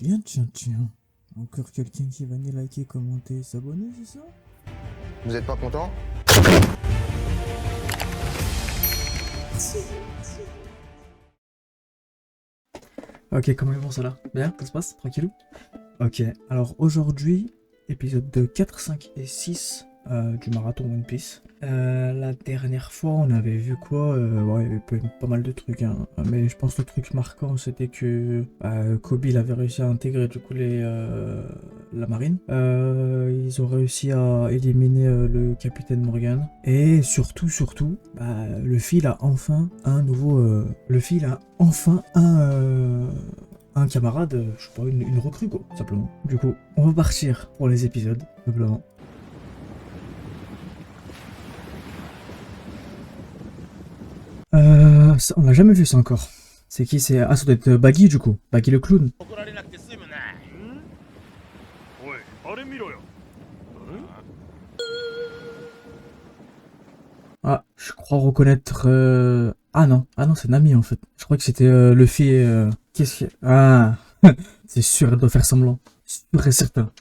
Tiens, tiens, tiens. Encore quelqu'un qui va ni liker, commenter, s'abonner, c'est ça? Vous êtes pas content? Ok, comment ils vont ça là? Bien, ça se passe? Tranquillou? Ok, alors aujourd'hui, épisode 2, 4, 5 et 6 du marathon One Piece. La dernière fois, on avait vu quoi? Ouais, il y avait pas mal de trucs, hein. Mais je pense que le truc marquant, c'était que Kobe il avait réussi à intégrer du coup la marine. Ils ont réussi à éliminer le capitaine Morgan. Et surtout, Luffy il a enfin un nouveau... Luffy il a enfin un camarade, je sais pas, une recrue quoi, simplement. Du coup, on va partir pour les épisodes, simplement. On l'a jamais vu ça encore. C'est qui? C'est... Ah, ça doit être Baggy du coup. Baggy le clown. Ah, je crois reconnaître... Ah non, c'est Nami en fait. Je crois que c'était Luffy et... Qu'est-ce que... Ah, c'est sûr, elle doit faire semblant. Sûr et certain.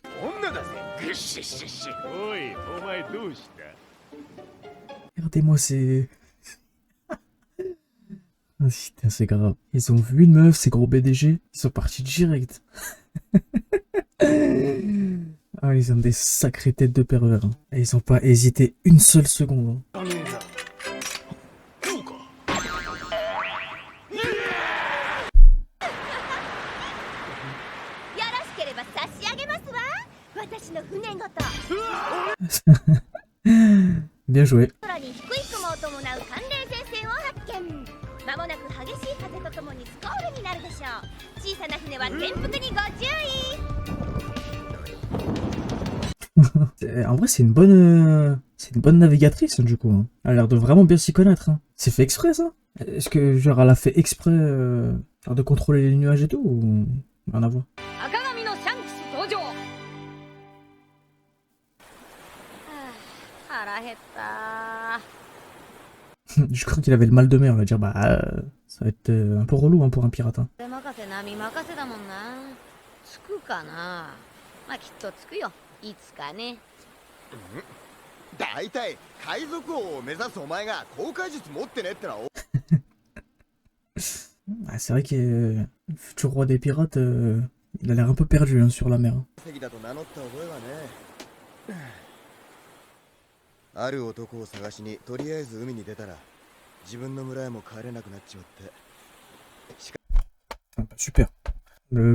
Regardez-moi ces... Ah, putain, c'est grave. Ils ont vu une meuf, ces gros BDG, ils sont partis direct. Ah, ils ont des sacrées têtes de pervers, hein. Et ils ont pas hésité une seule seconde, hein. Bien joué. En vrai, c'est une bonne navigatrice, hein, du coup, hein. Elle a l'air de vraiment bien s'y connaître, hein. C'est fait exprès, ça? Est-ce que, genre, elle a fait exprès genre de contrôler les nuages et tout, ou rien à voir? Je crois qu'il avait le mal de mer, on va dire, ça va être un peu relou, hein, pour un pirate, hein. 大体海賊王を目指すお前が航海術持ってねってのは Ah, c'est vrai que le futur roi des pirates, il a l'air un peu perdu, hein, sur la mer, hein. 石だと名乗った覚えはね。ある男を探しにとりあえず海に出たら自分の村へも帰れなくなっちまって。 Ah, bah, super.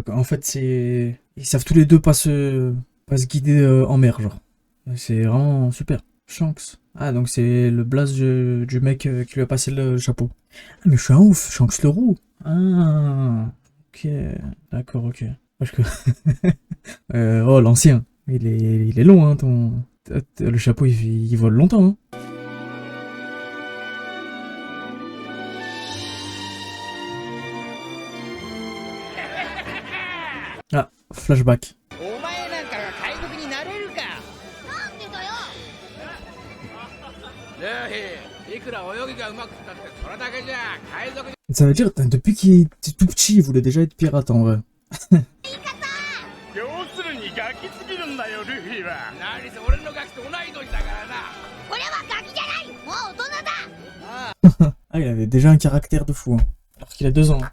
En fait, ils savent tous les deux pas se guider en mer, genre. C'est vraiment super. Shanks. Ah, donc c'est le blaze du mec qui lui a passé le chapeau. Ah, mais je suis un ouf, Shanks le roux. Ah, ok. D'accord, ok. Parce que... oh, l'ancien. Il est long, hein, ton... Le chapeau, il vole longtemps, hein. Ah, flashback. Ça veut dire, depuis qu'il était tout petit, il voulait déjà être pirate, en vrai. Ah, il avait déjà un caractère de fou, hein. Alors qu'il a 2 ans, hein.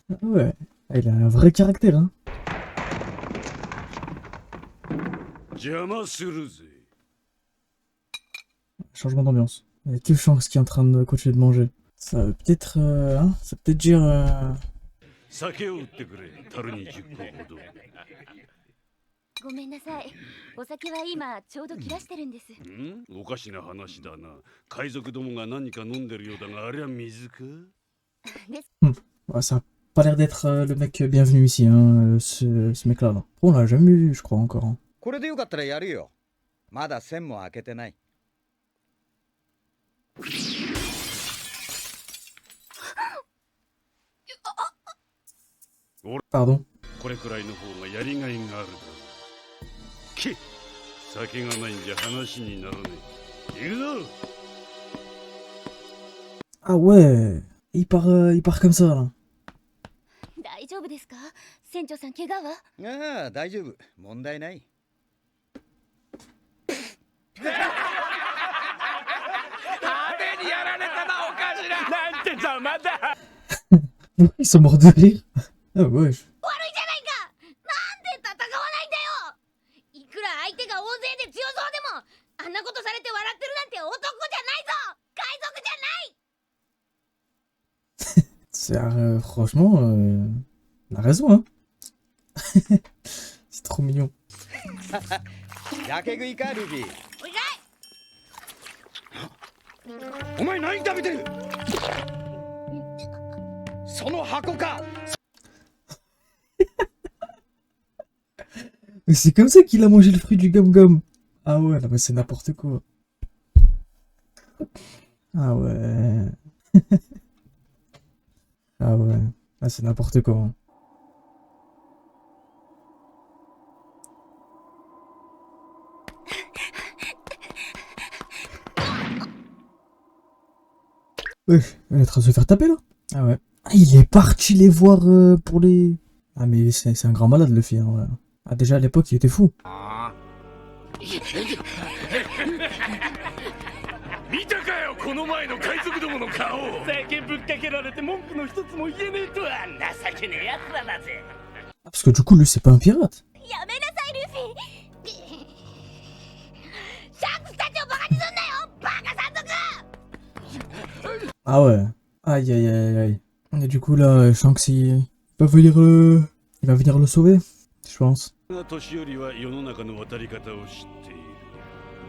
Ah ouais, ah, il a un vrai caractère, hein. Changement d'ambiance. Il y a que Shanks qui est en train de continuer de manger. Ça veut peut-être... hein, ça peut peut-être dire... 酒を売ってくれ、樽に10個ほど。ごめんなさい。お酒は今ちょうど切らしてるんです。おかしな話だな。海賊どもが何か飲んでるようだが、あれは水か？Ouais, ça a pas l'air d'être le mec bienvenu ici, hein, ce mec-là. Là. On l'a jamais vu, je crois, encore, hein. これでよかったらやるよ。まだ線も開けてない。Pardon. これくらいの方がやりがいがあるだろう。けっ、酒がないんじゃ話にならねえ。行くぞ。 Ah ouais, il part comme ça là. 大丈夫ですか？船長さん怪我は？ああ、大丈夫。問題ない。Ils sont morts de rire. Ah ouais. 悪いじゃないか。なんで戦わないんだよ。いくら相手が大勢で強そうでも、あんなことされて笑ってるなんて男じゃないぞ。海賊じゃない。 Franchement, il a raison, hein. C'est trop mignon. やけ食いか、ルフィ。おいかい。お前何食べてる？その箱か。 Mais c'est comme ça qu'il a mangé le fruit du gum-gum. Ah ouais, non mais c'est n'importe quoi. Ah ouais. Ah ouais. Ah c'est n'importe quoi. Hein. Ouais, elle est en train de se faire taper là. Ah ouais. Ah, il est parti les voir pour les... Ah mais c'est un grand malade le film. Ouais. Ah déjà à l'époque il était fou. 見たかよ、この前の海賊どもの顔。酒ぶっかけられて文句の一つも言えねえとは情けねえやつらだぜ。 Ah, parce que du coup lui c'est pas un pirate. やめなさいルフィ。シャンクスたちをバカにすんなよ、バカ山賊。 Ah ouais. Aïe aïe aïe aïe. Et du coup là, Shanks il va venir le sauver, je pense. 年寄りは世の中の渡り方を知っている。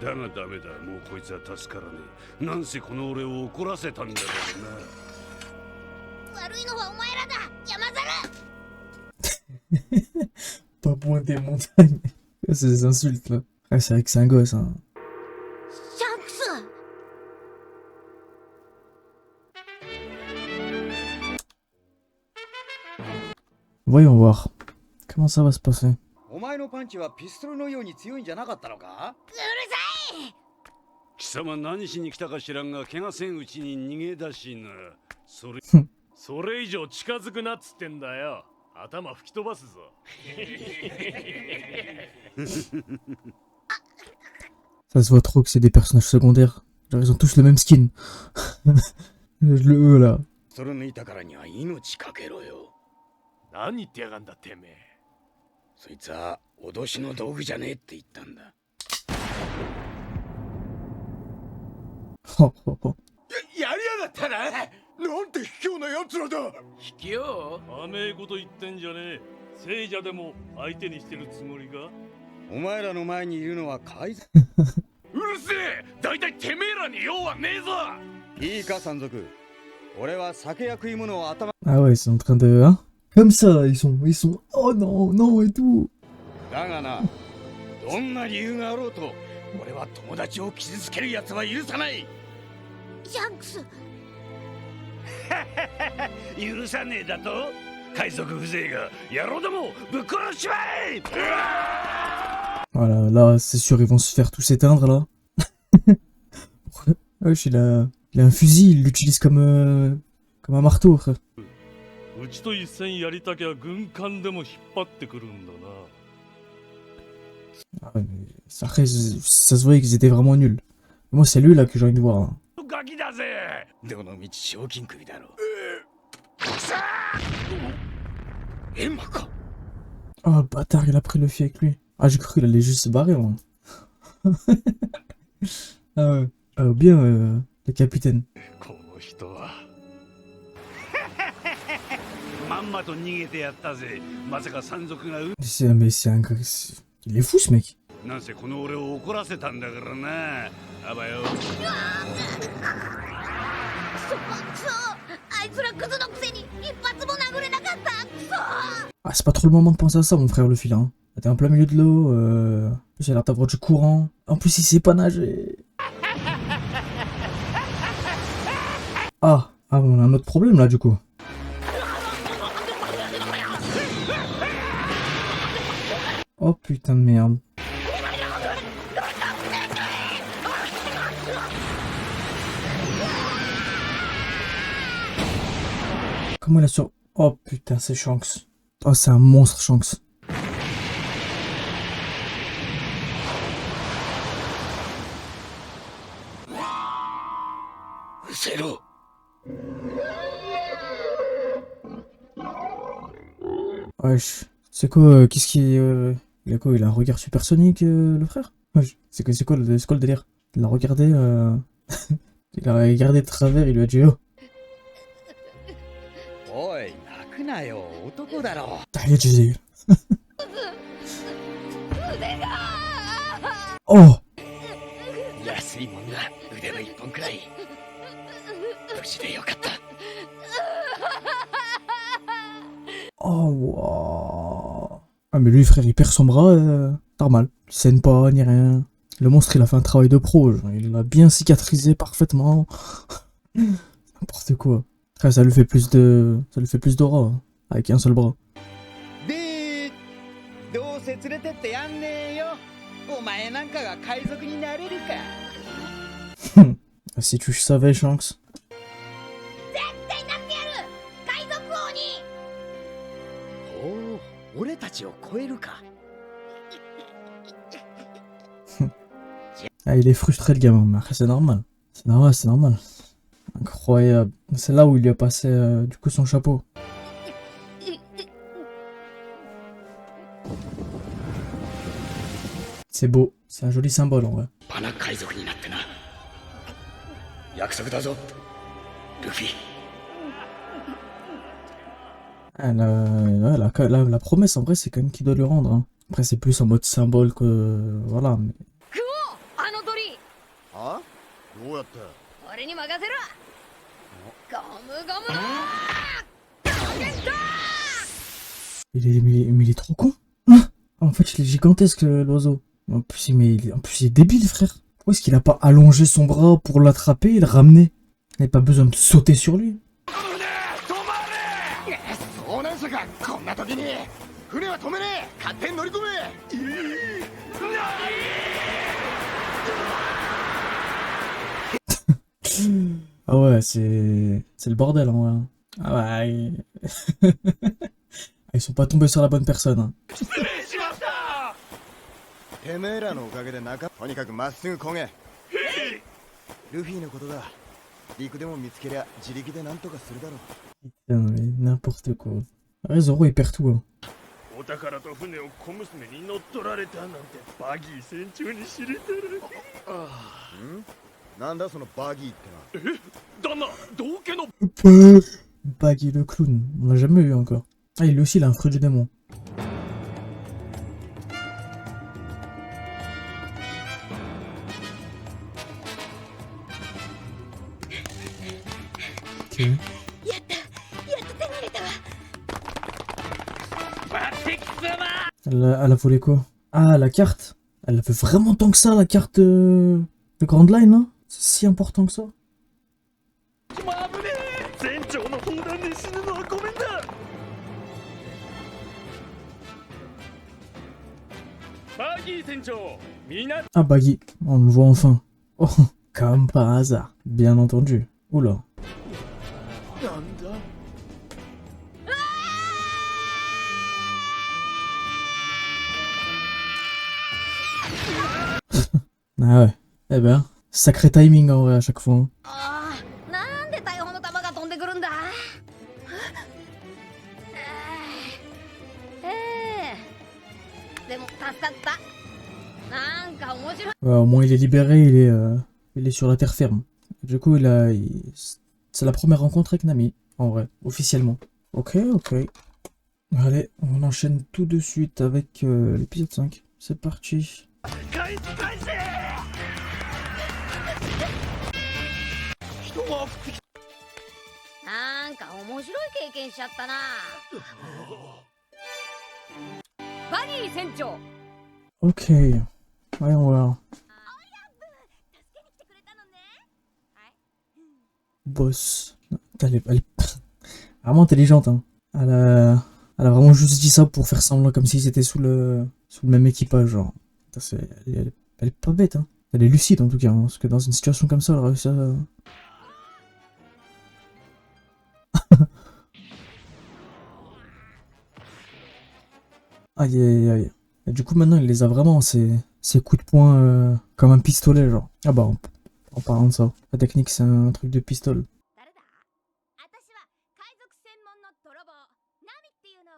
だがダメだ、もうこいつは助からねえ。なんせこの俺を怒らせたんだからな。悪いのはお前らだ、山猿。 Babouin des montagnes. C'est des insultes là. Ah, c'est vrai que c'est un gosse hein. シャンクス。 Voyons voir. Comment ça va se passer? お前のパンチはピストルのように強いんじゃなかったのか？うるさい。貴様何しに来たか知らんが、怪我せんうちに逃げ出しな。それ以上近づくなっつってんだよ。頭吹き飛ばすぞ。Ça se voit trop que c'est des personnages secondaires. Genre, ils ont tous le même skin. Le E là. それ抜いたからには命かけろよ。何言ってやがんだてめえ。そいつは脅しの道具じゃねえって言ったんだ。Oh, oh, oh. やりやがったな。なんて卑怯な奴らだ。卑怯？甘えこと言ってんじゃねえ。聖者でも相手にしてるつもりか？お前らの前にいるのは海賊。うるせえ。だいたいてめえらに用はねえぞ。いいか山賊。俺は酒や食い物を頭。 Ah ouais, ils sont en train de... Hein? Comme ça, ils sont... Oh non, non et tout. だがな、どんな理由があろうと、俺は友達を傷つける奴は許さない。シャンクス。許さねえだと？海賊風情が野郎どもぶっ殺しちまえ。 Voilà, là, c'est sûr, ils vont se faire tous éteindre là. Wesh, il a un fusil, il l'utilise comme un marteau, frère. うちと一戦やりたきゃ軍艦でも引っ張ってくるんだな。 Ah, ouais, mais après, ça se voyait qu'ils étaient vraiment nuls. Moi, c'est lui là que j'ai envie de voir. Hein. ガキだぜ。どの道賞金首だろう。エンマか。 Oh, le bâtard, il a pris le fil avec lui. Ah, j'ai cru qu'il allait juste se barrer, moi. Ah ouais. Bien, le capitaine. この人は。まんまと逃げてやったぜ。まさか山賊がMais c'est un gars... Il est fou, ce mec. なんせこの俺を怒らせたんだからな。あばよ。くそあいつらクズのくせに一発も殴れなかった。くそ。 Ah, c'est pas trop le moment de penser à ça, mon frère, le fil, hein. T'es en plein milieu de l'eau, j'ai l'air d'avoir du courant. En plus, il sait pas nager. Ah, on a un autre problème là, du coup. Oh putain de merde. Comment il a sur... Oh putain, c'est Shanks. Oh, c'est un monstre, Shanks. C'est l'eau. Wesh. C'est quoi, qu'est-ce qui... Il a quoi, il a un regard supersonique, le frère? Wesh. C'est quoi le délire? Il a regardé, il a regardé de travers, il lui a dit oh. おい、泣くなよ、男だろ。 Tahia Jizil. Oh! 安いもんだ、腕の一本くらい。無事でよかった。 Oh, wow. Ah, mais lui, frère, il perd son bras, normal. Il saigne pas, ni rien. Le monstre, il a fait un travail de pro, genre, il l'a bien cicatrisé parfaitement. N'importe quoi. Après, ça lui fait plus d'aura, hein, avec un seul bras. で、どうせ連れてってやんねえよ。お前なんかが海賊になれるか。 Si tu savais, Shanks. 絶対なってやる海賊王に。おお、俺たちを超えるか。 Ah, il est frustré, le gamin, mais après, c'est normal. C'est normal, c'est normal. Incroyable. C'est là où il lui a passé, du coup, son chapeau. C'est beau. C'est un joli symbole, en vrai. パナ海賊になってな。約束だぞ、ルフィ。 Ah, la promesse, en vrai, c'est quand même qu'il doit lui rendre. Hein. Après, c'est plus en mode symbole que... Voilà, mais... クオあの鳥はどうやって俺に任せろ。ゴムゴムゲット。 Mais il est trop con. Hein, en fait, il est gigantesque, l'oiseau. En plus, il est débile, frère. Pourquoi est-ce qu'il a pas allongé son bras pour l'attraper et le ramener? Il n'avait pas besoin de sauter sur lui. そうなんすか。こんな時に船は止めねえ。勝手に乗り込め。 Ah ouais, c'est le bordel, en vrai. Ah ouais. Ils sont pas tombés sur la bonne personne. Hein. てめえらのおかげでとにかくまっすぐ漕げ。ルフィのことだ。陸でも見つけりゃ自力でなんとかするだろう。 Putain, mais n'importe quoi. Ouais, Zoro, il perd tout. Hein. お宝と船を小娘に乗っ取られたなんてバギー船長に知れたら。なんだそのバギーってな。旦那、道家の Baggy le clown, on l'a jamais vu encore. Ah, il aussi, il a un fruit du démon. Ok. やっと手に入れたわ。 Elle a volé quoi? Ah, la carte. Elle a fait vraiment tant que ça, la carte de Grand Line, hein? C'est si important que ça? 危ねえ。船長の砲弾で死ぬのはごめんだ。バギー船長、みんな Ah, Baggy, on le voit enfin. Oh, comme par hasard, bien entendu. Oula. なんだ。 Ah ouais. Eh ben, sacré timing en vrai à chaque fois. Hein. ああ、なんで大砲の弾が飛んでくるんだ。でも助かった。なんか面白い。 Ouais, au moins il est libéré, il est sur la terre ferme. Du coup, c'est la première rencontre avec Nami, en vrai, officiellement. Ok, ok. Allez, on enchaîne tout de suite avec l'épisode 5. C'est parti. 返せ。人が降ってきなんか面白い経験しちゃったな。バギー船長。 Ok. Voyons voir. 助けに来てくれたのね。はい。 Boss. Elle est vraiment intelligente, hein. Elle a vraiment juste dit ça pour faire semblant comme s'ils étaient sous sous le même équipage, genre. Putain, elle est pas bête, hein. Elle est lucide en tout cas, hein, parce que dans une situation comme ça, elle réussit à... Aïe aïe aïe. Et du coup maintenant il les a vraiment, ces coups de poing comme un pistolet genre. Ah bah en parlant de ça, la technique c'est un truc de pistolet. 誰だ？私は海賊専門の泥棒ナミっていうの。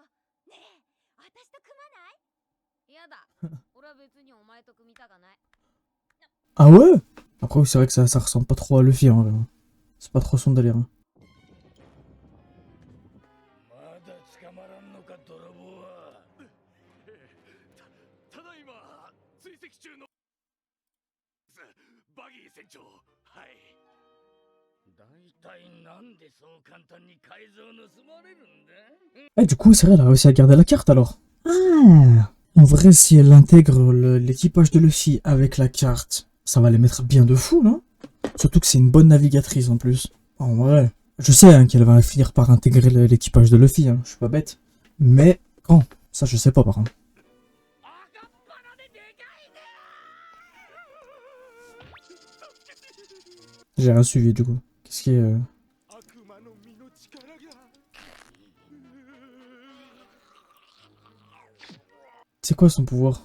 ねえ、私と組まない？やだ。俺は別にお前と組みたかない。 Ah ouais? Après oui, c'est vrai que ça ressemble pas trop à Luffy en vrai. C'est pas trop son délire. Hein. まだ捕まらんのか泥棒は。ただいま追跡中のバギー船長。はい。大体なんでそう簡単に改造盗まれるんだ？ Eh du coup c'est vrai, elle a réussi à garder la carte alors. Ah! En vrai si elle intègre l'équipage de Luffy avec la carte, ça va les mettre bien de fou, non? Surtout que c'est une bonne navigatrice en plus. En vrai. Je sais hein, qu'elle va finir par intégrer l'équipage de Luffy, hein. Je suis pas bête. Mais quand? Ça je sais pas par contre. J'ai rien suivi du coup. Qu'est-ce qui est... C'est quoi son pouvoir?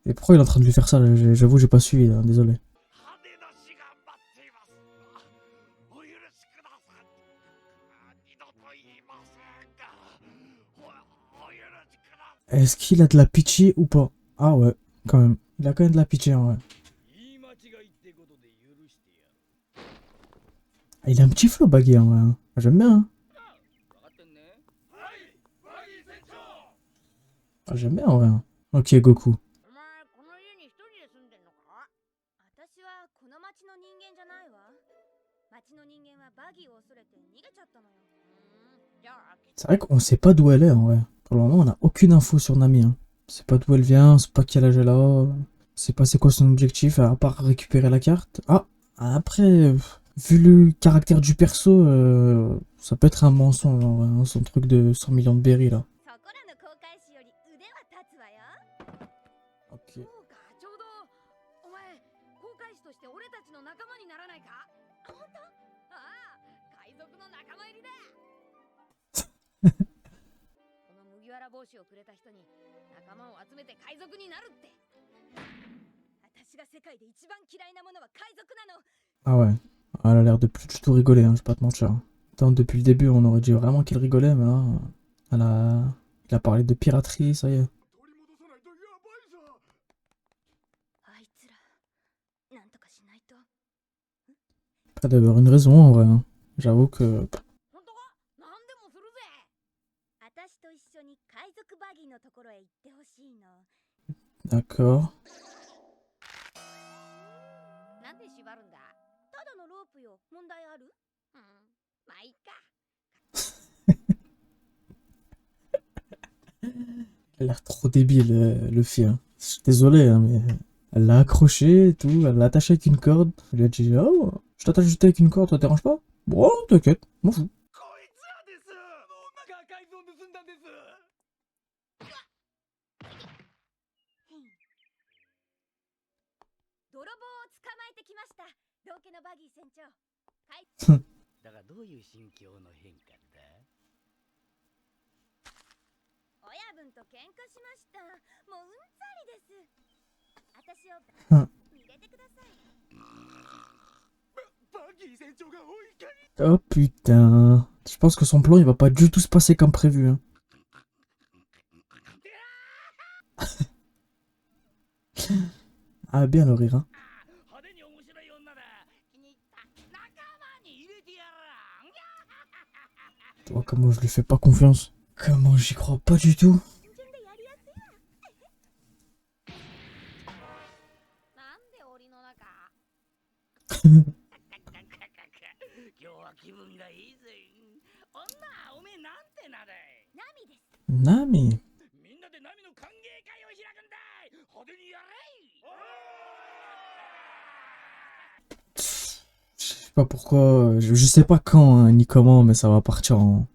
Et pourquoi il est en train de lui faire ça là? J'avoue j'ai pas suivi, hein, désolé. Est-ce qu'il a de la pitié ou pas? Ah ouais, quand même. Il a quand même de la pitié en vrai. Ah, il a un petit flow bagué en vrai. Hein. J'aime bien. Hein. Ah, j'aime bien en vrai. Hein. Ok Goku. 私はこの町の人間じゃないわ。町の人間はバギーを恐れて逃げちゃったのよ。じゃあ、 C'est vrai qu'on sait pas d'où elle est en vrai. Pour le moment on a aucune info sur Nami. Hein. On sait pas d'où elle vient, on sait pas quel âge elle a. On sait pas c'est quoi son objectif à part récupérer la carte. Ah, après, vu le caractère du perso, ça peut être un mensonge en vrai. Hein, son truc de 100 millions de berries là. そこらの航海士より腕は立つわよ。 Ok. そうか、ちょうどお前航海士として俺たちの仲間にならないか？本当？ああ、海賊の仲間入りだ。この麦わら帽子をくれた人に仲間を集めて海賊になるって。私が世界で一番嫌いなものは海賊なの。 Ah ouais. Elle a l'air de plus du tout rigoler, hein, je vais pas te mentir. Tant depuis le début on aurait dit vraiment qu'il rigolait, mais là, il a parlé de piraterie, ça y est. あいつら、なんとかしないと。 Pas d'avoir une raison en vrai. Hein. J'avoue que... 本当か？なんでもするぜ。私と一緒に海賊バギーのところへ行ってほしいの。 D'accord. なんで縛るんだ？ただのロープよ。問題ある？うん、まあいいか。 Elle a l'air trop débile, Luffy. Hein. Je suis désolé, hein, mais elle l'a accroché et tout, elle l'a attaché avec une corde. Elle lui a dit, oh, je t'attache juste avec une corde, ça te dérange pas? Bon, t'inquiète, m'en fous. こいつらです。が改造を盗んだんです。泥棒を捕まえてきました。道家のバギー船長。だがどういう心境の変化だ？親分と喧嘩しました。もううんざりです。私を入れてください。バギー船長が追いかけ。 Oh putain. Je pense que son plan il va pas du tout se passer comme prévu. Hein. Ah bien le rire. Hein. 派手に面白い女だ。気に入った。仲間に入れてやらん。 Tu vois comment je lui fais pas confiance. Comment j'y crois pas du tout. なんで檻の中？ 今日は気分がいいぜ。女、おめえなんて名だい？ナミです。 Nami. みんなでナミの歓迎会を開くんだい。派手にやれい。pas pourquoi, je sais pas quand hein, ni comment, mais ça va partir en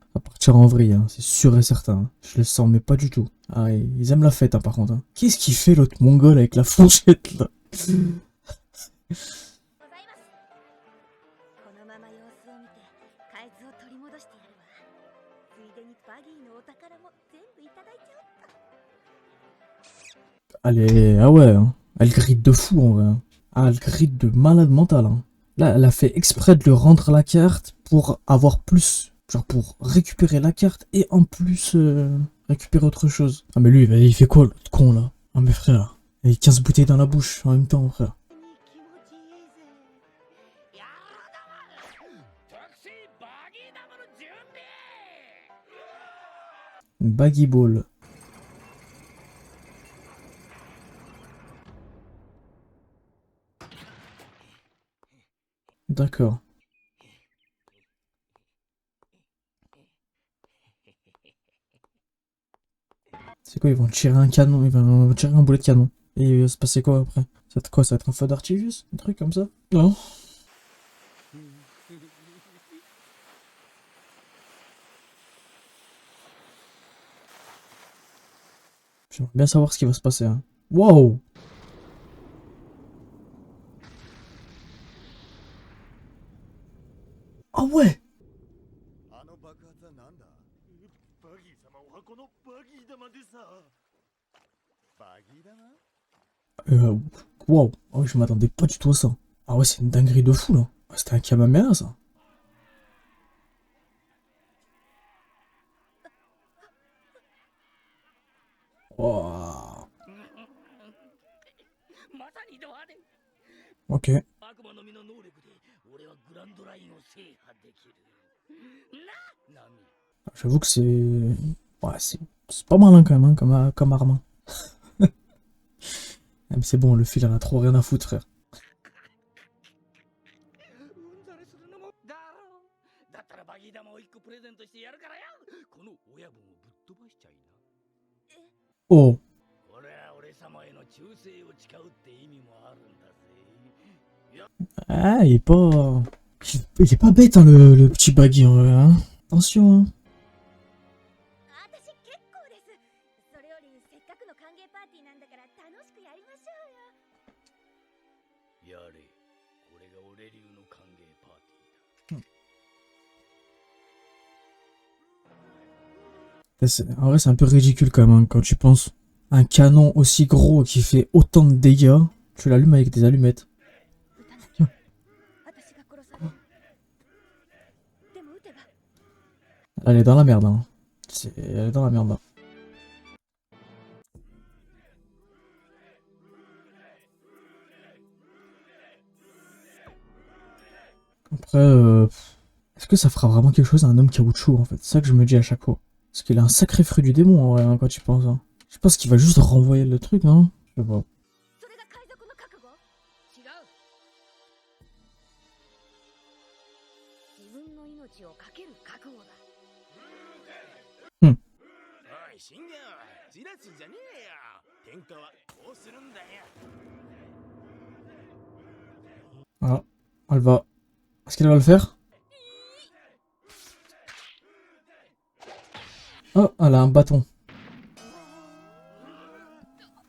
vrille, hein, c'est sûr et certain. Hein. Je le sens, mais pas du tout. Ah, ils aiment la fête, hein, par contre. Hein. Qu'est-ce qu'il fait l'autre mongol avec la fourchette là? ございますこのまま様子を見て海図を取り戻してやるわついでにバギーのお宝も全部いただいちゃおうか Ah ouais, hein. Elle grille de fou en vrai. Hein. Ah, elle grille de malade mental. Hein. Là, elle a fait exprès de lui rendre la carte pour avoir plus. Genre pour récupérer la carte et en plus récupérer autre chose. Ah, mais lui, il fait quoi l'autre con là? Ah, mais frère, il a 15 bouteilles dans la bouche en même temps, frère. やろうだわ特製バギー玉の準備 Baggy Ball. D'accord. C'est quoi, ils vont tirer un canon, ils vont tirer un boulet de canon. Et il va se passer quoi après? Ça va être quoi? Ça va être un feu d'artifice? Un truc comme ça? Non? J'aimerais bien savoir ce qui va se passer. Hein. Wow! Ah ouais! あの爆発はなんだ？バギー様お箱のバギー玉でさ。バギー玉？ Wow! Oh, je m'attendais pas du tout à ça. Ah ouais, c'est une dinguerie de fou là. Ah, c'était un Kamehameha ça. Wow. まさにド派手 Ok. 悪魔の実の能力で俺はグランドラインを制覇できるなナミ J'avoue que c'est... Ouais, c'est pas malin quand même, hein, comme arme. Ah, mais c'est bon, le fil en a trop rien à foutre, frère. うんざりするのもだろうだったらバギー玉を1個プレゼントしてやるからよこの親分をぶっ飛ばしちゃいな Oh! これは俺様への忠誠を誓うって意味もあるんだぜ Ah, il est pas... Il est pas bête, hein, le petit baggy, en vrai, hein. Attention, hein. 私結構ですそれよりせっかくの歓迎パーティーなんだから楽しくやりましょうよやれこれが俺流の歓迎パーティーだ En vrai, c'est un peu ridicule quand même, hein, quand tu penses. Un canon aussi gros qui fait autant de dégâts, tu l'allumes avec des allumettes. 私が殺されでも撃てば Elle est dans la merde, hein. Elle est dans la merde, là. Après, est-ce que ça fera vraiment quelque chose à un homme caoutchouc, en fait? C'est ça que je me dis à chaque fois. Parce qu'il a un sacré fruit du démon, en vrai, hein, quand tu penses. Hein. Je pense qu'il va juste renvoyer le truc, hein. Je sais pas. それが海賊の覚悟違う自分の命を懸ける覚悟だおい信玄じらすんじゃねえよ天下はこうするんだよ Voilà. Elle va... Est-ce qu'elle va le faire? Oh, elle a un bâton.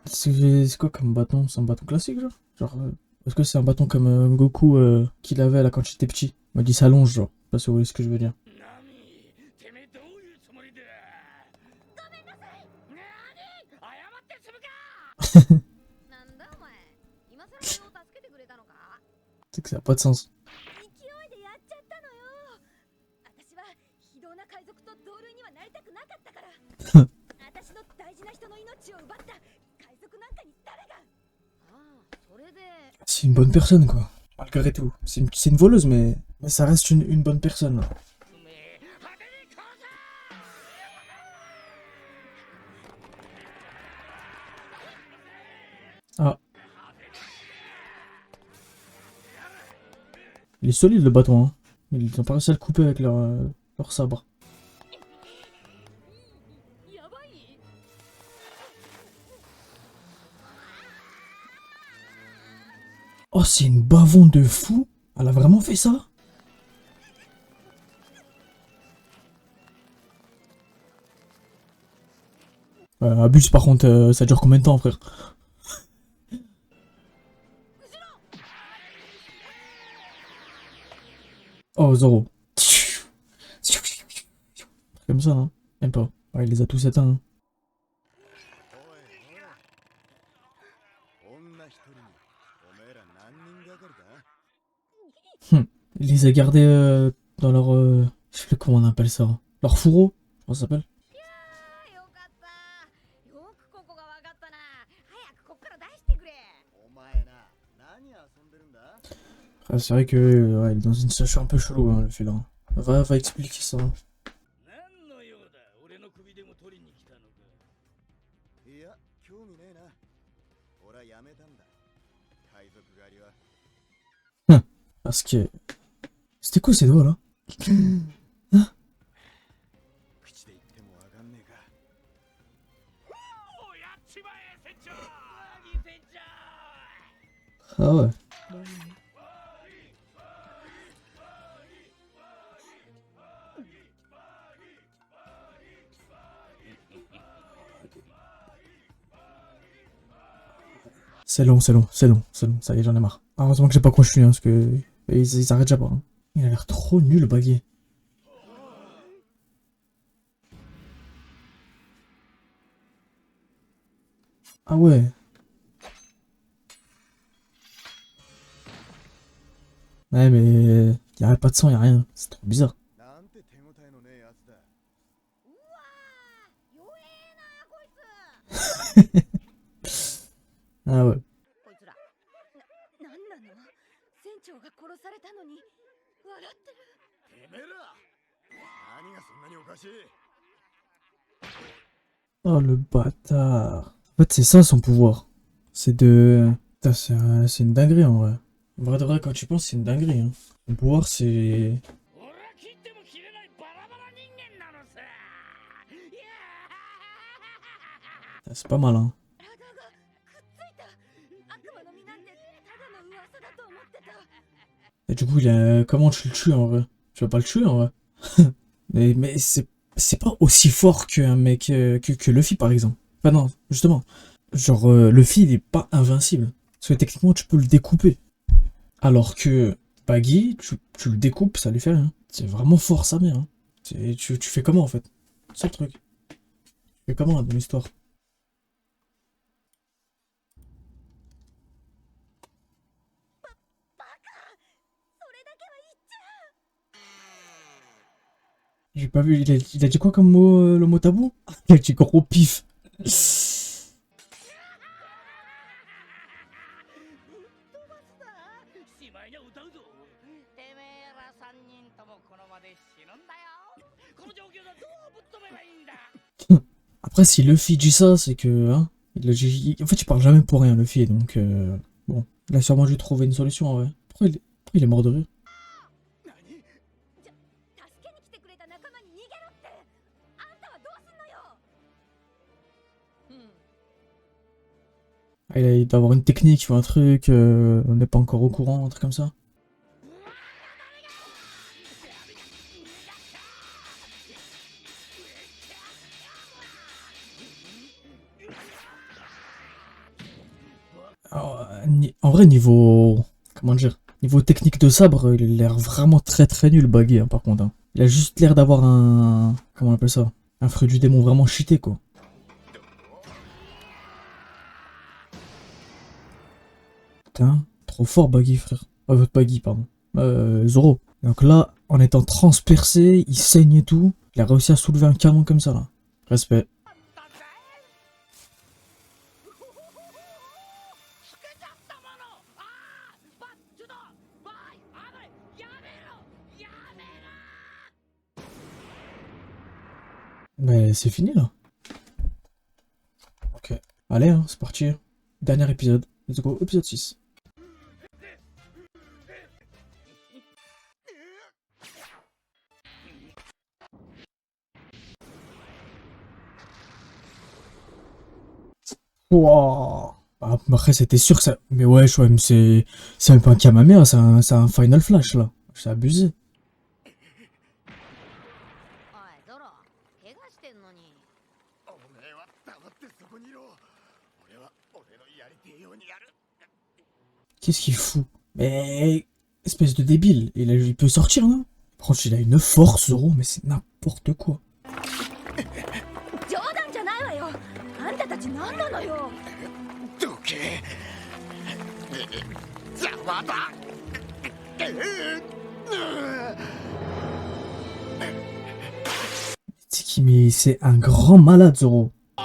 C'est quoi comme bâton? C'est un bâton classique, genre? Genre, est-ce que c'est un bâton comme Goku qu'il avait là quand j'étais petit? On m'a dit ça longe, genre. Je sais pas si vous voyez ce que je veux dire. ナミてめえどういうつもりだごめんなさいなに謝って済むかなんだお前今更俺を助けてくれたのか C'est que ça a pas de sens. 勢いでやっちゃったのよ私は非道な海賊と同類にはなりたくなかったから私の大事な人の命を奪った海賊なんかに誰がああそれで C'est une bonne personne, quoi. Malgré tout. C'est une voleuse, mais ça reste une bonne personne. てめえ派手に殺せ Ah. Il est solide, le bâton, hein. Ils ont pas réussi à le couper avec leur sabre. やばい Oh, c'est une bavon de fou. Elle a vraiment fait ça? Abuse par contre, ça dure combien de temps, frère? Oh, Zoro. Comme ça, hein. Même pas. Ouais, il les a tous éteints. Hein. 女一人におめえら何人がかりだ？ Il les a gardés dans leur... je sais plus comment on appelle ça. Leur fourreau, comment ça s'appelle? よかったよくここがわかったな早くこっから出してくれお前な、何遊んでるんだ？ Ah, c'est vrai que ouais, il est dans une situation un peu chelou, hein, le félin. Va expliquer ça. 何の用だ俺の首でも取りに来たのかいや、興味ねえな。俺はやめたんだ。海賊狩りは。 Parce que... C'était quoi ces doigts là? 口で言ってもわかんねえか。おおやっちまえ船長何船長 Ah ouais. C'est long, ça y est, j'en ai marre. Heureusement que j'ai pas continué, hein, parce que ils arrêtent déjà pas. Hein. Il a l'air trop nul, le baguet. Ah ouais. Ouais, mais y a pas de sang, y a rien. C'est trop bizarre. なんて手応えのねえやつだ。うわー弱えなこいつ Ah ouais. こいつらなんなの船長が殺されたのに笑ってるてめえら何がそんなにおかしい？ Oh le bâtard. En fait, c'est ça son pouvoir. C'est de... Putain, c'est une dinguerie en vrai. En vrai de vrai, quand tu penses, c'est une dinguerie. Hein. Son pouvoir, c'est... 俺は切っても切れないバラバラ人間なのさいや C'est pas mal, hein. 体がくっついた悪魔の実なんてただの噂だと思ってた Et du coup, il a... comment tu le tues en vrai? Tu vas pas le tuer en vrai? mais c'est pas aussi fort qu'un mec... que Luffy par exemple. Enfin non, justement. Genre, Luffy, il est pas invincible. Parce que techniquement, tu peux le découper. Alors que Baggy, tu le découpes, ça lui fait rien. C'est vraiment fort sa mère. Hein. Tu fais comment en fait? C'est le truc. Tu fais comment là dans l'histoire? J'ai pas vu, il a dit quoi comme mot, le mot tabou? Il a dit gros pif. しまいには歌うぞてめえら3人ともこの場で死ぬんだよこの状況だどうぶっ飛べばいいんだ Après, si Luffy dit ça, c'est que... Hein, en fait, il parle jamais pour rien, Luffy, donc... bon, il a sûrement dû trouver une solution, en vrai. Pourquoi il est mort de rire? 助けに来てくれた仲間に逃げろってあんたはどうすんのよ Ah, il doit avoir une technique ou un truc, on n'est pas encore au courant, un truc comme ça. Alors, en vrai, niveau... Comment dire? Niveau technique de sabre, il a l'air vraiment très nul, Baggy, hein, par contre. Hein. Il a juste l'air d'avoir un... Comment on appelle ça? Un fruit du démon vraiment cheaté, quoi. Putain, trop fort Baggy, frère. Votre Baggy, pardon. Zoro. Donc là, en étant transpercé, il saigne et tout. Il a réussi à soulever un canon comme ça, là. Respect. つけちゃったものああちょっとバイあばいやめろ Mais c'est fini, là. Ok. Allez, hein, c'est parti. Dernier épisode. Let's go, épisode 6. Wow. Après, c'était sûr que ça... Mais ouais, mais c'est même pas un Kamehameha, c'est un Final Flash, là. C'est abusé. おいゾロ怪我してんのに いおめえは黙ってそこにいろ。俺は俺のやりてえようにやる。 Qu'est-ce qu'il fout? Mais espèce de débile. Il peut sortir, non? Franchement, il a une force, Zoro, mais c'est n'importe quoi. 冗談じゃないわよ。あんたたち何なのよ。どけ。邪魔だ。Mais c'est un grand malade, Zoro. Mais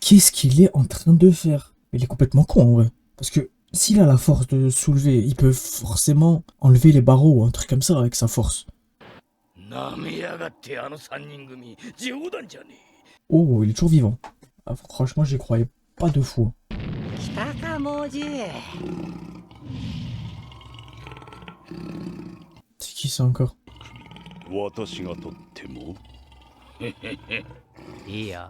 qu'est-ce qu'il est en train de faire? Il est complètement con, en vrai. Parce que s'il a la force de soulever, il peut forcément enlever les barreaux ou un truc comme ça avec sa force. なめやがってあの三人組冗談じゃね Oh, il est toujours vivant. Ah, franchement, j'y croyais pas de fou. え。来たかもじ。C'est qui ça encore? 私がとってもいいよ。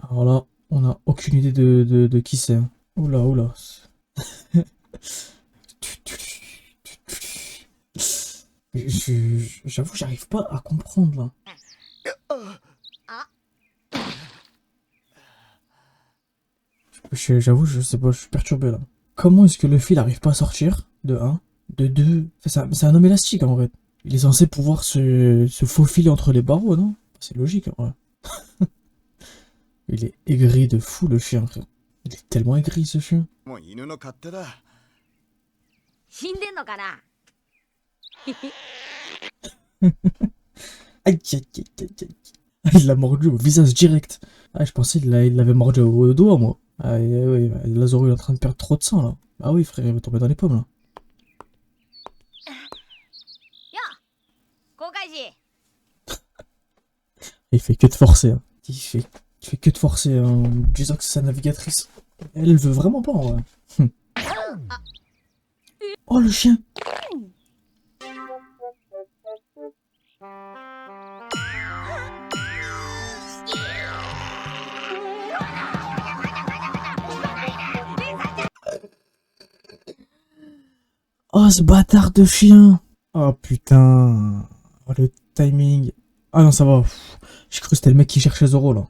Alors là, on a aucune idée de qui c'est. Hein. Oula, oula. J'avoue, j'arrive pas à comprendre là. J'avoue, je sais pas, je suis perturbé là. Comment est-ce que le fil arrive pas à sortir? De 1, de 2. Enfin, c'est un homme élastique en vrai. Il est censé pouvoir se faufiler entre les barreaux, non? C'est logique en vrai. Il est aigri de fou le chien, frère. Il est tellement aigri ce chien. もう犬の勝手だ。死んでんのかな。 Aïe, aïe, aïe, aïe, aïe. Il l'a mordu au visage direct. Ah, je pensais qu'il l'avait mordu au doigt, moi. Ah, oui, Lazaro il est en train de perdre trop de sang, là. Ah oui, frère, il va tomber dans les pommes, là. よ航海士。 Il fait que de forcer, hein. Il fait que de forcer, en disant que c'est sa navigatrice. Elle veut vraiment pas, en vrai. Oh, le chien! Oh, ce bâtard de chien! Oh putain! Oh, le timing! Ah non, ça va. J'ai cru que c'était le mec qui cherchait Zoro là.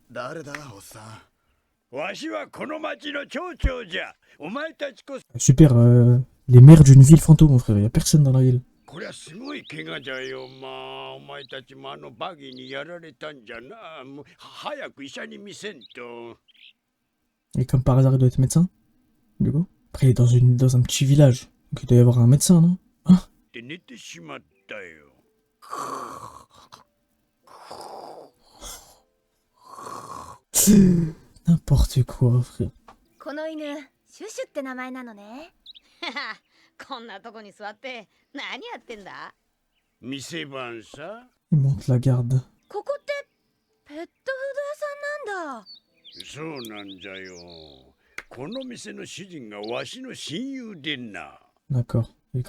誰だ、おっさん。わしはこの町の町長じゃ。お前たちこそ。 Super, les maires d'une ville fantôme, mon frère. Y a personne dans la ville. こりゃすごい怪我じゃよ。まあお前たちもあのバギーにやられたんじゃな。もう早く医者に見せんと。 Et comme par hasard, il doit être médecin. Du coup. Après, il est dans un petit village. Donc il doit y avoir un médecin, non? Hein? で寝てしまったよ。 N'importe quoi, frère. この犬シュシュって名前なのね。こんなとこに座って何やってんだ。店番さ。 Il monte la garde. ここってペットフード屋さんなんだ。そうなんじゃよ。この店の主人がわしの親友でな。 D'accord. Il est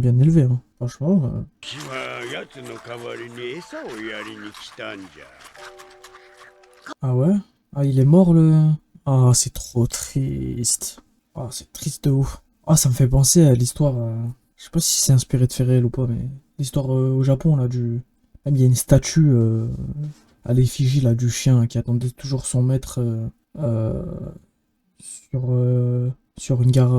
bien élevé, hein. Franchement. 君は奴の代わりに餌をやりに来たんじゃ。 Ah ouais? Ah, il est mort le. Ah, c'est trop triste. Ah, c'est triste de ouf. Ah, ça me fait penser à l'histoire. Je sais pas si c'est inspiré de Ferrel ou pas, mais l'histoire au Japon là du. Même il y a une statue à l'effigie là du chien qui attendait toujours son maître sur une gare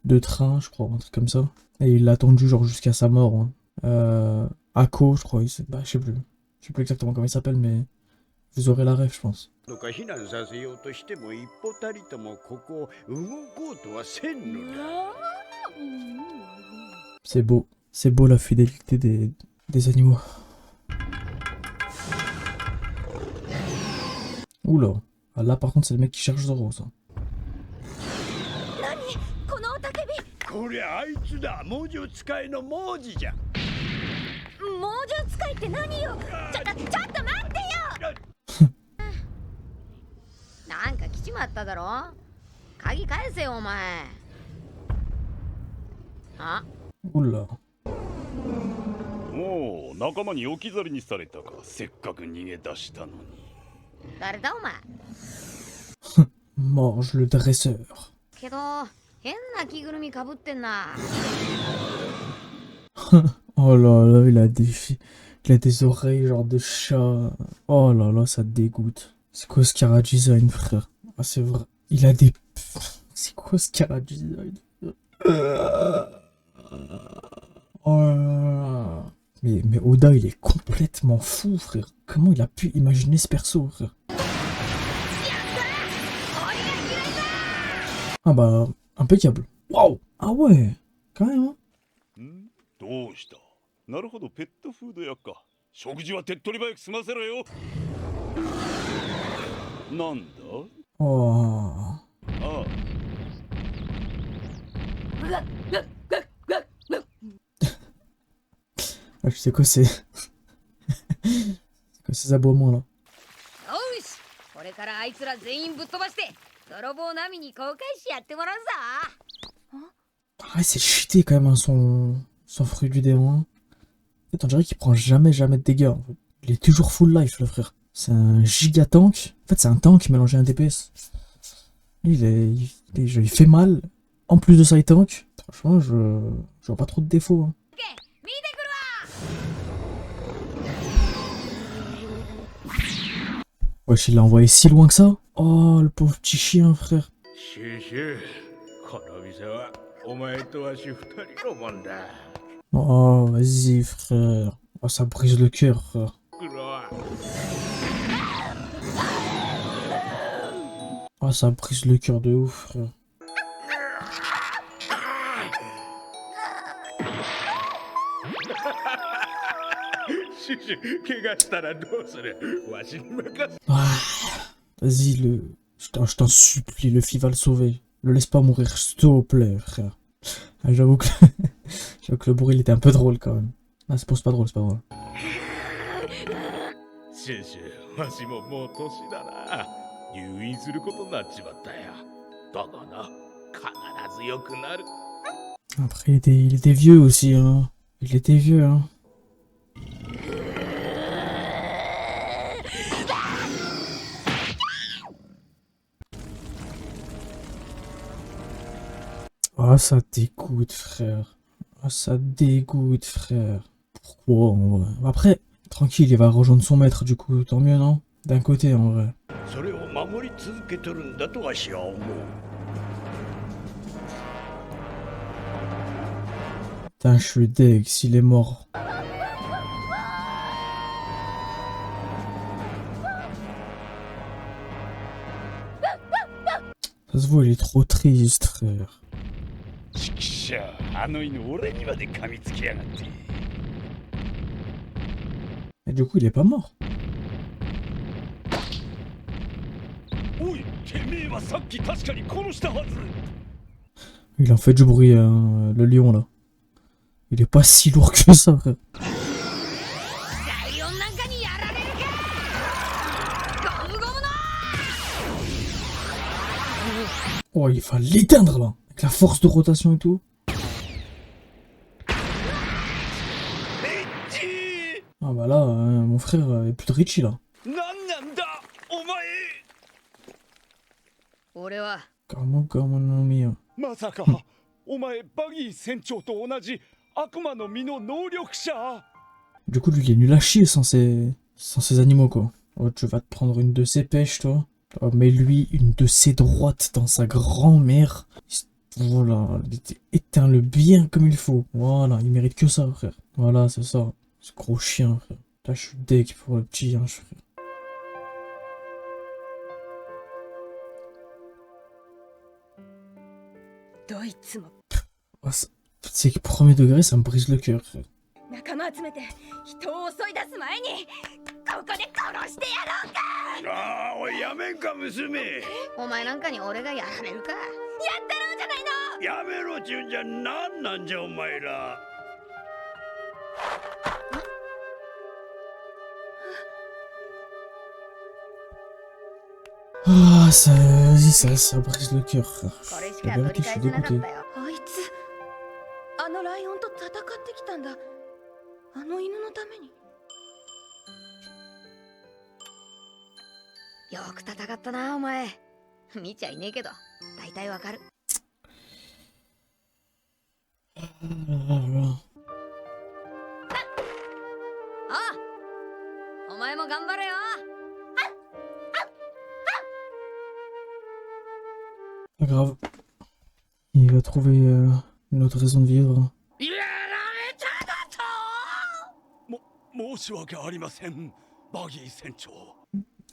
de train, je crois, un truc comme ça. Et il l'a attendu genre jusqu'à sa mort. Hein. Ako, je crois. Bah, je sais plus exactement comment il s'appelle, mais vous aurez la rêve, je pense. どか避難させようとしても一歩たりともここを動こうとはせんのだ。 C'est beau la fidélité des animaux. Oula, ah, là par contre c'est le mec qui cherche Zoro ça. 何この雄たけび。こりゃあいつだ。猛獣使いの猛獣じゃ。猛獣使いって何よ。ちょっと待ってよ。なんか来ちまっただろ。鍵返せよお前。あ。 Oula. おお、仲間に置き去りにされたか。せっかく逃げ出したのに。誰だお前。mange le dresseur. けど変な着ぐるみかぶってんな。 Oh là là, il a des oreilles genre de chat. Oh là là, ça dégoûte. C'est quoi ce Cara Design, frère? Ah, c'est vrai. Il a des... C'est quoi ce Cara Design? Oh là là. Mais Oda, il est complètement fou, frère. Comment il a pu imaginer ce perso, frère? Ah bah, impeccable. Waouh! Ah ouais, quand même, hein? どうした？なるほど、ペットフード屋か。食事は手っ取り早く済ませろよ。なんだ？ Oh. ああ、Ah, je sais quoi c'est. C'est quoi ces aboiements là? よし、これからあいつら全員ぶっ飛ばして泥棒ナミに公開しやってもらうぞ。 Ah, c'est cheaté quand même, hein, son fruit du démon. En fait, on dirait qu'il prend jamais de dégâts. En fait. Il est toujours full life, le frère. C'est un giga tank. En fait, c'est un tank mélangé à un DPS. Il fait mal. En plus de ça, il tank. Franchement, je vois pas trop de défauts. Hein. 見てくるわ。 Wesh, il l'a envoyé si loin que ça? Oh, le pauvre petit chien, frère. シュシュ、この店はお前とわし二人のもんだ。 Oh, vas-y, frère. Oh, ça brise le cœur, frère. 黒は Oh, ça brise le cœur de ouf, frère. シュシュ、怪我したらどうする？わしに任せ。 Ah, vas-y, je t'en supplie, le Fi va le sauver. Le laisse pas mourir, s'il te plaît, frère. Ah, j'avoue que... j'avoue que le bruit, il était un peu drôle, quand même. Ah, c'est pas drôle, c'est pas drôle. シュシュ、わしももう年だな。入院することになっちまったよ。だがな、必ず良くなる。 Après, il était vieux aussi, hein. Il était vieux, hein. Ah, ça dégoûte, frère. Ah, ça dégoûte, frère. Pourquoi, en vrai? Après, tranquille, il va rejoindre son maître, du coup, tant mieux, non? D'un côté, en vrai. それを守り続けとるんだとわしは思う。 Putain, je suis deg s'il est mort. Ça se voit, il est trop triste, frère. ちくしゃ、あの犬俺にまで噛みつきやがって。 Et du coup, il est pas mort. おい、てめえはさっき確かに殺したはず。 Il en fait du bruit, hein, le lion, là. Il est pas si lourd que ça, frère. ライオンなんかにやられるか。ゴムゴムの。 Oh, il va l'éteindre, là. Avec la force de rotation et tout. Ah bah là, mon frère est plus de Richie, là. なんなんだ、お前。俺は Comment on mis, hein. まさか、お前バギー船長と同じ悪魔の実の能力者。 Du coup, lui, il est nul à chier sans ses animaux, quoi. Oh, tu vas te prendre une de ses pêches, toi. Oh, mais lui, une de ses droites dans sa grand-mère. Voilà, éteins-le bien comme il faut. Voilà, il mérite que ça, frère. Voilà, c'est ça. Ce gros chien, frère. Là, je suis deg pour le petit hein, frère. Oh, c'est que premier degré, ça me brise le cœur, frère. 仲間集めて人を襲い出す前にここで殺してやろうか。ああ、おいやめんか娘。お前なんかに俺がやられるか。やったろうじゃないの。やめろちゅうんじゃなんなんじゃお前ら。 Ah, ça, vas-y, ça brise le cœur, frère. これし La か取 vérité, り je suis 返せなかった dégoûté. よ。あいつあのライオンと戦ってきたんだ。あの犬のために。よく戦ったなお前。見ちゃいねえけど大体わかる。ああ、お前も頑張れよ。Pas grave. Il va trouver une autre raison de vivre. やられただと。申し訳ありません、バギー船長。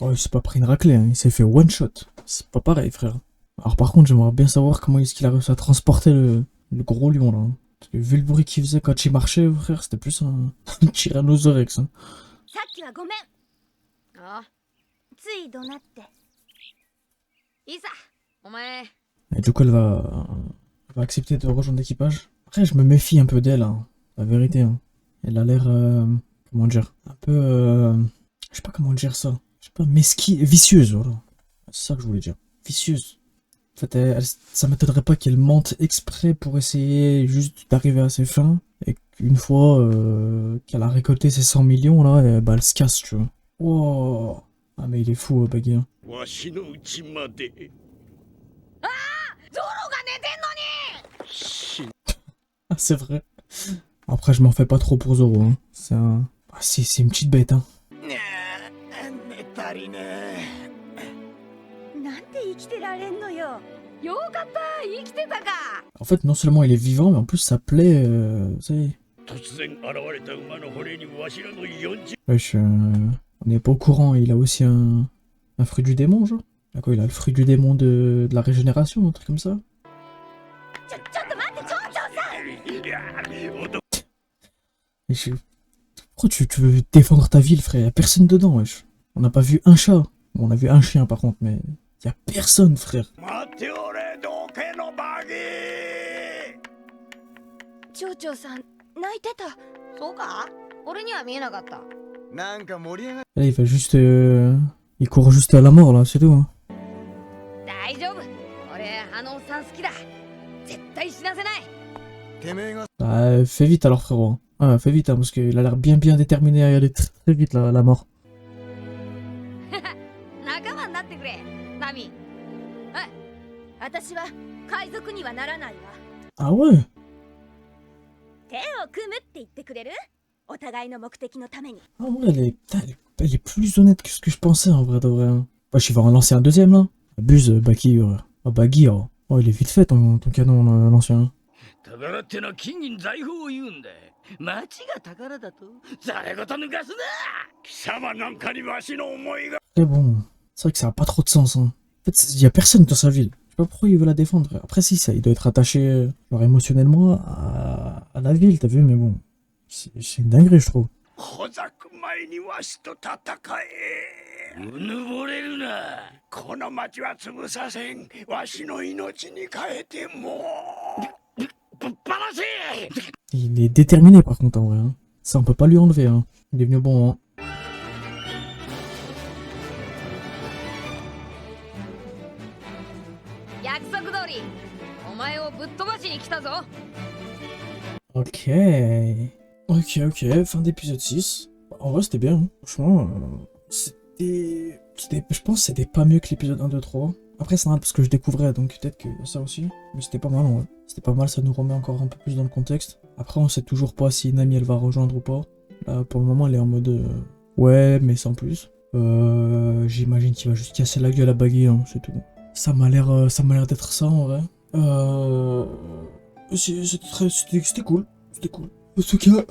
Oh, il s'est pas pris une raclée, hein. Il s'est fait one shot. C'est pas pareil, frère. Alors par contre, j'aimerais bien savoir comment est-ce qu'il a réussi à transporter le gros lion là. Parce que vu le bruit qu'il faisait quand il marchait, frère, c'était plus un tyrannosaurus. Hein. さっきはごめん。ああ、つい怒鳴って。いいさ、お前。 Et du coup, elle va accepter de rejoindre l'équipage. Après, je me méfie un peu d'elle, hein. La vérité. Hein. Elle a l'air, comment dire, un peu, je sais pas comment dire ça. Je sais pas, mesquine, vicieuse, voilà. C'est ça que je voulais dire. Vicieuse. En fait, ça m'étonnerait pas qu'elle mente exprès pour essayer juste d'arriver à ses fins. Et qu'une fois qu'elle a récolté ses 100 millions, là, bah, elle se casse, tu vois. Wow. Ah, mais il est fou, Baggy. Hein. わしのうちまで。ゾロが寝てんのに。死 Ah, c'est vrai. Après, je m'en fais pas trop pour Zoro. Hein. C'est un... ah, c'est une petite bête, hein. 寝たりね。なんて生きてられんのよ。よかった、生きてたか。 En fait, non seulement il est vivant, mais en plus ça plaît, tu sais. 突然現れた馬の骨にわしらの40。 Wesh, on n'est pas au courant, il a aussi un fruit du démon, genre. Il a quoi, il a le fruit du démon de la régénération, un truc comme ça. ちょっと待って、町長さん。Wesh, pourquoi tu veux défendre ta ville, frère? Y a personne dedans, wesh. On n'a pas vu un chat. Bon, on a vu un chien par contre, mais y a personne, frère. 待っておれ、どけのバギー。町長さん、泣いてた。そうか？俺には見えなかった。なんか盛り上がっ Là, il va juste, il court juste à la mort, là, c'est tout. Hein. 大丈夫。俺、あのおっさん好きだ。絶対死なせない。てめえが Bah, fais vite alors, frérot. Ah, fais vite, hein, parce qu'il a l'air bien déterminé à y aller très vite, là, la mort. 仲間になってくれ、ナミ。はい。私は海賊にはならないわ。 Ah ouais? 手を組むって言ってくれる？お互いの目的のために。 Ah ouais, putain, elle est plus honnête que ce que je pensais, en vrai de vrai. Hein. Wesh, il va en lancer un deuxième, là. Abuse, Baki. Oh, Baggy, oh. Oh, il est vite fait, ton canon, l'ancien. 宝ってのは金銀財宝を言うんだ。町が宝だとざれ言抜かすな。貴様なんかにわしの思いが。 Mais bon, c'est vrai que ça a pas trop de sens. Hein. En fait, il y a personne dans sa ville. Je sais pas pourquoi il veut la défendre. Après, si, ça, il doit être attaché genre, émotionnellement à la ville, t'as vu, mais bon. C'est une dinguerie, je trouve. ほざく前にわしと戦え。うぬぼれるな。この町は潰させん。わしの命に変えても。ぶっ放せ。 Il est déterminé, par contre, en vrai. Hein. Ça, on peut pas lui enlever. Hein. Il est venu au bon moment. 約束通り、お前をぶっ飛ばしに来たぞ。 Ok. Ok, fin d'épisode 6. En vrai, c'était bien. Hein. Franchement, c'était... Je pense que c'était pas mieux que l'épisode 1, 2, 3. Après, c'est normal parce que je découvrais, donc peut-être que ça aussi. Mais c'était pas mal, en vrai. C'était pas mal, ça nous remet encore un peu plus dans le contexte. Après, on sait toujours pas si Nami, elle va rejoindre ou pas. Là, pour le moment, elle est en mode... ouais, mais sans plus. J'imagine qu'il va juste casser la gueule à Baggy, hein, c'est tout. Ça m'a l'air d'être ça, en vrai. C'était cool. C'était cool. En tout cas,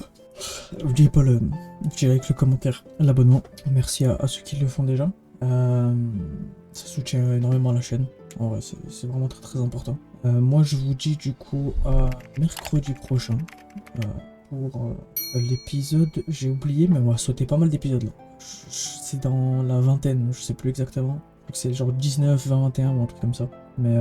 n'oubliez pas le petit like, le commentaire, l'abonnement. Merci à ceux qui le font déjà. Ça soutient énormément la chaîne. En vrai, c'est vraiment très très important. Moi, je vous dis du coup à mercredi prochain pour l'épisode. J'ai oublié, mais on va sauter pas mal d'épisodes là. C'est dans la vingtaine, je sais plus exactement. C'est genre 19, 20, 21 ou un truc comme ça. Mais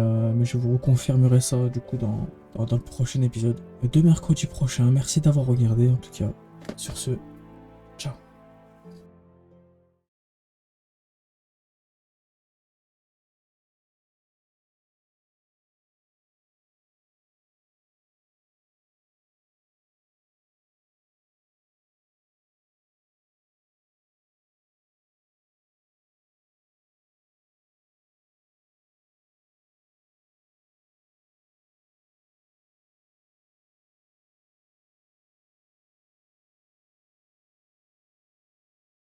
je vous reconfirmerai ça du coup dans le prochain épisode de mercredi prochain. Merci d'avoir regardé en tout cas. Sur ce,